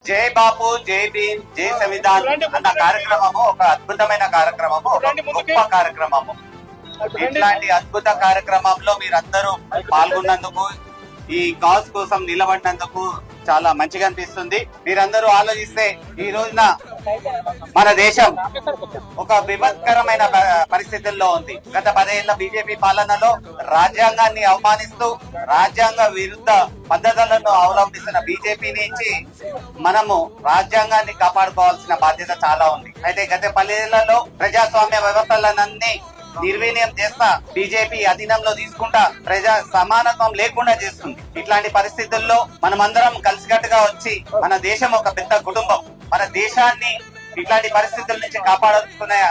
జై బాపు, జై భీమ్, జై సంవిధాన్ అన్న కార్యక్రమము ఒక అద్భుతమైన కార్యక్రమము, ఒక గొప్ప కార్యక్రమము. ఇట్లాంటి అద్భుత కార్యక్రమంలో మీరందరూ పాల్గొన్నందుకు, ఈ కాజ్ కోసం నిలబడినందుకు చాలా మంచిగా అనిపిస్తుంది. మీరందరూ ఆలోచిస్తే ఈ రోజున మన దేశం ఒక విపత్కరమైన పరిస్థితుల్లో ఉంది. గత 10 ఏళ్ల బీజేపీ పాలనలో రాజ్యాంగాన్ని అవమానిస్తూ రాజ్యాంగ విరుద్ధ పద్ధతులను అవలంబిస్తున్న బీజేపీ నుంచి మనము రాజ్యాంగాన్ని కాపాడుకోవాల్సిన బాధ్యత చాలా ఉంది. అయితే గత 10 ఏళ్లలో ప్రజాస్వామ్య వ్యవస్థలన్నీ నిర్వీర్యం చేస్తా బీజేపీ అధీనంలో తీసుకుంటా ప్రజా సమానత్వం లేకుండా చేస్తుంది. ఇట్లాంటి పరిస్థితుల్లో మనమందరం కలిసికట్టుగా వచ్చి, మన దేశం ఒక పెద్ద కుటుంబం, మన దేశాన్ని ఇట్లాంటి పరిస్థితుల నుంచి కాపాడుకునే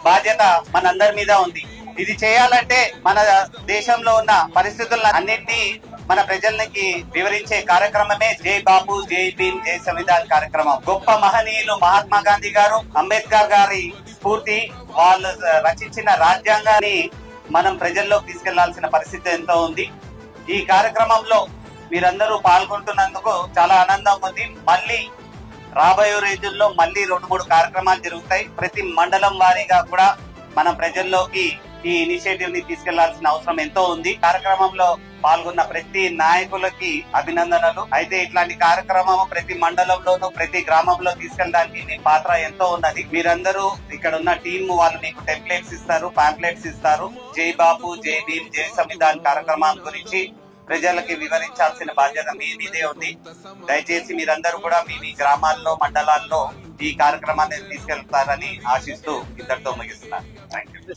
బాధ్యత మనందరి మీద ఉంది. ఇది చేయాలంటే మన దేశంలో ఉన్న పరిస్థితులను అన్నింటినీ మన ప్రజలకి వివరించే కార్యక్రమమే జై బాపు, జై భీమ్, జై సంవిధాన్ కార్యక్రమం. గొప్ప మహనీయులు మహాత్మా గాంధీ గారు, అంబేద్కర్ గారి స్ఫూర్తి, వాళ్ళు రచించిన రాజ్యాంగాన్ని మనం ప్రజల్లోకి తీసుకెళ్లాల్సిన పరిస్థితి ఎంతో ఉంది. ఈ కార్యక్రమంలో మీరందరూ పాల్గొంటున్నందుకు చాలా ఆనందం ఉంది. మళ్ళీ రాబోయే రోజుల్లో మళ్ళీ 2-3 కార్యక్రమాలు జరుగుతాయి. ప్రతి మండలం వారీగా కూడా మనం ప్రజల్లోకి ఈ ఇనిషియేటివ్ ని తీసుకెళ్లాల్సిన అవసరం ఎంతో ఉంది. కార్యక్రమంలో పాల్గొన్న ప్రతి నాయకులకి అభినందనలు. అయితే ఇట్లాంటి కార్యక్రమం ప్రతి మండలంలోనూ ప్రతి గ్రామంలో తీసుకెళ్ళడానికి మీ పాత్ర ఎంతో ఉన్నది. మీరందరూ ఇక్కడ ఉన్న టీం వాళ్ళు మీకు టెంప్లెట్స్ ఇస్తారు, పాంప్లెట్స్ ఇస్తారు. జై బాపు, జై భీమ్, జై సంవిధాన్ కార్యక్రమం గురించి ప్రజలకి వివరించాల్సిన బాధ్యత మీ మీదే ఉంది. దయచేసి మీరందరూ కూడా మీ గ్రామాల్లో, మండలాల్లో ఈ కార్యక్రమాన్ని తీసుకెళ్తారని ఆశిస్తూ ఇంతటితో ముగిస్తున్నాను. Thank you.